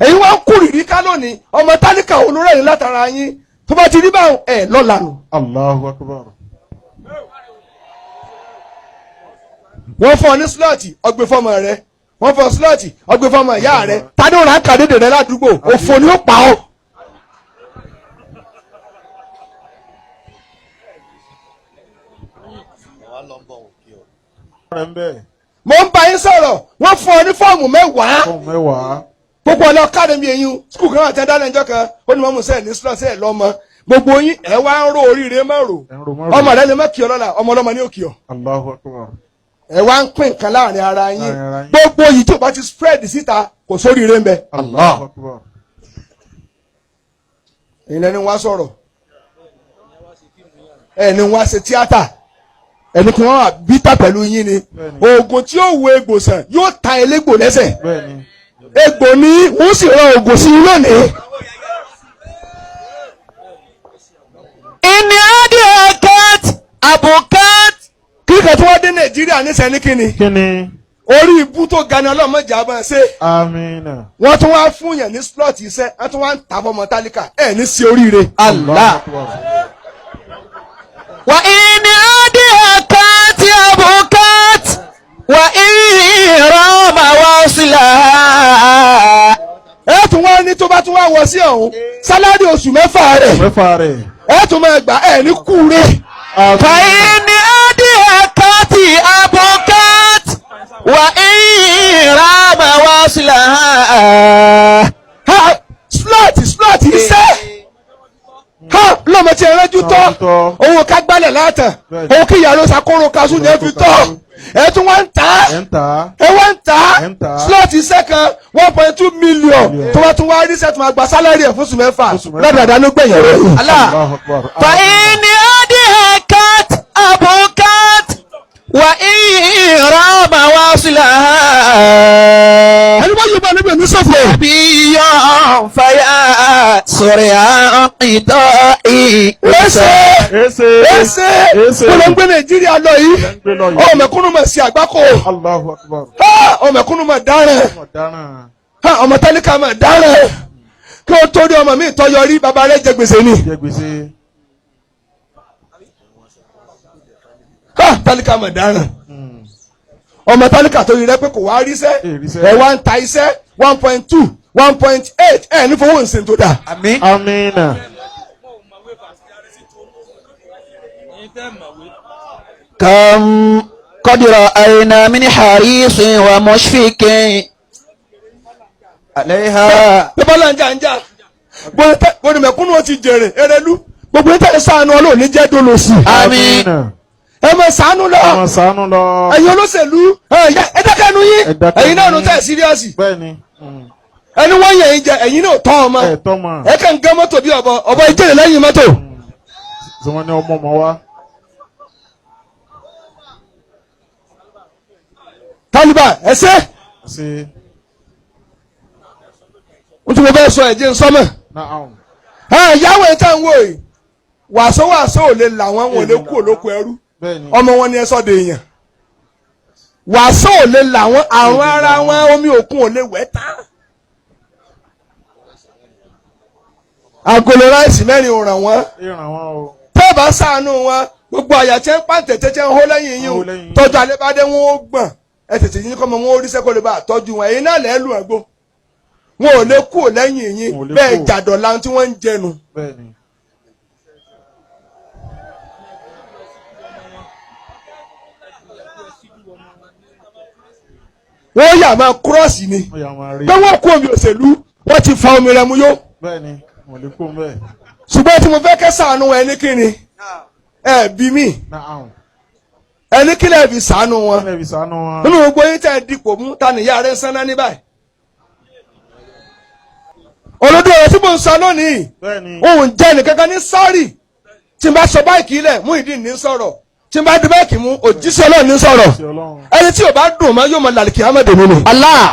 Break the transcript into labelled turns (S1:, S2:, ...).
S1: ẹ̀yin wá ń kúrìrí ká lónìí ọmọ tálíkà olórẹ́yìn látara yín tó bá ti rí báwọn ẹ̀ lọ́la nù.
S2: Allahu akbar.
S1: wọ́n fọ́ ní slọ́ọ̀tì ọgbẹ́ fọ́mọ rẹ wọ́n fọ́ slọ́ọ̀tì ọgbẹ́ fọ́mọ ìyá rẹ tani òun àǹkà dédè rẹ ládùúgbò òfò ni ó pa ọ́. mo ń bá yín sọ̀rọ̀ wọ́n fún ọ ní fọ́ọ̀mù mẹ́wàá gbogbo ọ̀nà academy eyín skul kan àti ẹ̀dá lẹ́jọ́ kan ó ní mọ́mú sẹ́ẹ̀ ní slọ́ọ̀tì ẹ̀ lọ́mọ gbogbo yín ẹ̀ wá ń ró oríire mẹ́rò ọmọ rẹ lè má kí ọ lọ́la ọmọ ọlọ́mọ ní òkè ọ.
S2: Allahu akbar.
S1: ẹ wá ń pín nǹkan láàrin ara yín gbogbo yìí tó bá ti spread síta kò sóríire ń bẹ.
S2: Allahu akbar.
S1: ìlẹ̀ ni wọ́n á sọ̀rọ̀ ẹni wọ́n á ṣe tíátà ẹni kí wọ́n wà bítà pẹ̀lú yín ni oògùn tí ó wo egbò sàn yóò ta elégbò lẹ́sẹ̀ egbò ní wọ́n sì rọ oògùn sí i lónìí.
S3: ìní adìyẹ abukat.
S1: kíkẹ́ tí wọ́n dé nàìjíríà níṣẹ́ ní kíni orí ibú tó ga ni ọlọ́mọdé àbọ̀ ṣe.
S2: Amina.
S1: wọ́n tún wá fún yàn ní slot iṣẹ́ wọ́n tún wá ń ta fọmọ tálíkà ẹ̀ ní sí oríire.
S3: Allah. Wa ìní adìyẹ abukat. Wa ìrọ̀mà wá sílá.
S1: ẹ tún wá ní tó bá tún wá wọ sí ọ̀hún sálárì oṣù mẹ́fà rẹ̀ ẹ tún máa gbà ẹ ní kúure.
S3: Fàyínì adìyẹ abukat. Wa ìrọ̀mà wá sílá.
S1: slot iṣẹ́ lọ́mọ tí ẹ rẹ́jú tọ́ owó ká gbálẹ̀ látàn owó kí ìyàrá ṣàkóró kaṣú ní ẹ fi tọ́ ẹ tún wá ń ta slot iṣẹ́ kan 1.2 million tó wá tún wá ríṣẹ́ tó máa gba sálárì ẹ̀ fún oṣù mẹ́fà lọ́dàdà ló gbẹ̀yìn rẹ̀ yìí.
S3: Fàyínì adìyẹ abukat. Wa ìrọ̀mà wá sílá.
S1: ẹni bá yóò bá níbi ẹ̀mí sọ̀fọ̀.
S3: Bí yọ̀ fàyà sọ̀rọ̀ àìtọ́
S1: ẹsẹ̀ kó ló ń gbé nàìjíríà lọ yìí ọmọkùnrin mọ̀ sí àgbákò ọmọkùnrin mọ̀ dáràn ọmọ tálíkà mọ̀ dáràn kí o tó rí ọmọ mi tọ́yọ rí bàbá rẹ̀ jẹ gbèsè ni. tálíkà mọ̀ dáràn ọmọ tálíkà tó rí rẹ pé kò wá ríṣẹ́ ẹ wá ń ta iṣẹ́ 1.2 1.8 ẹ ní fowó ǹsìn tó dà.
S2: Amina.
S3: كم قد رأينا من حريص ومشفق عليها.
S1: bọ́lá ń jà gbọ́dọ̀ mẹ́kúnnù ti jèrè erelu gbogbo ní tẹ̀lé sànù ọlọ́ọ̀ni jẹ́ dolóṣì.
S3: Àmín.
S1: ẹ mọ̀ sànù lọ ẹ̀yin olóṣèlú ẹ dákẹ́nu yín ẹ̀yin náà ló tẹ̀ síríọ́sì ẹni wọ́n yẹ̀ yín jẹ ẹ̀yin náà tọ́ ọmọ ẹ kàn ń gẹ́ mọ́tò bí ọ̀bọ ìjẹ́rẹ̀ lẹ́yìn mọ́tò. Taliban ẹsẹ o tún bẹ bẹ sọ ẹjẹ nsọmọ yàwó ẹta ń wò yìí wàásọ ò lè là wọn ò lè kú olóko ẹrú ọmọ wọn ni ẹ sọ de èèyàn wàásọ ò lè là wọn àrùn ara wọn omi òkun ò lè wẹ̀ tán agolo ráìsì mẹ́rin ò ràn wọ́n tẹ́ bá ṣàánú wọn gbogbo àyà tí ń pàǹtẹ̀tẹ̀ tí ń hó lẹ́yìn yìí tọ́jú alẹ́bàdé wọn ó gbọ̀n ẹ tètè yín kọ́ mọ wọn ó rí sẹ́kọ̀ọ́ lè bá àtọ́jú wọn ẹ̀yin náà lẹ́ẹ̀lù ẹ̀gbọ́n wọn ò lè kú lẹ́yìn yín bẹ́ẹ̀ jàdọ̀ láwọn tí wọ́n ń jẹnu. wọ́n yà máa kúrọ́ọ̀sì ni pé wọ́n kú omi òṣèlú wọ́n ti fa omi rẹ̀ mu yó. ṣùgbọ́n tí mo fẹ́ kẹ́ ṣàánú ẹni kí ni ẹ bí mi ẹni kílẹ̀ fi ṣàánú wọn nínú gbogbo yín tẹ́ ẹ dipò mú ta nìyá rẹ̀ ń sanná ní báyìí. olódò ọ̀rọ̀ tí mo ń sọ lónìí òun jẹ́ nìkankan ní sọ́ọ̀rì tí n bá sọ báyìí kílẹ̀ Muyideen ní sọ̀rọ̀ tí n bá dé báyìí kì í mú òjíṣẹ́ Ọlọ́run ní sọ̀rọ̀ ẹni tí ò bá dùn mọ́ yóò mọ làlìkì amadu nínú. Allah.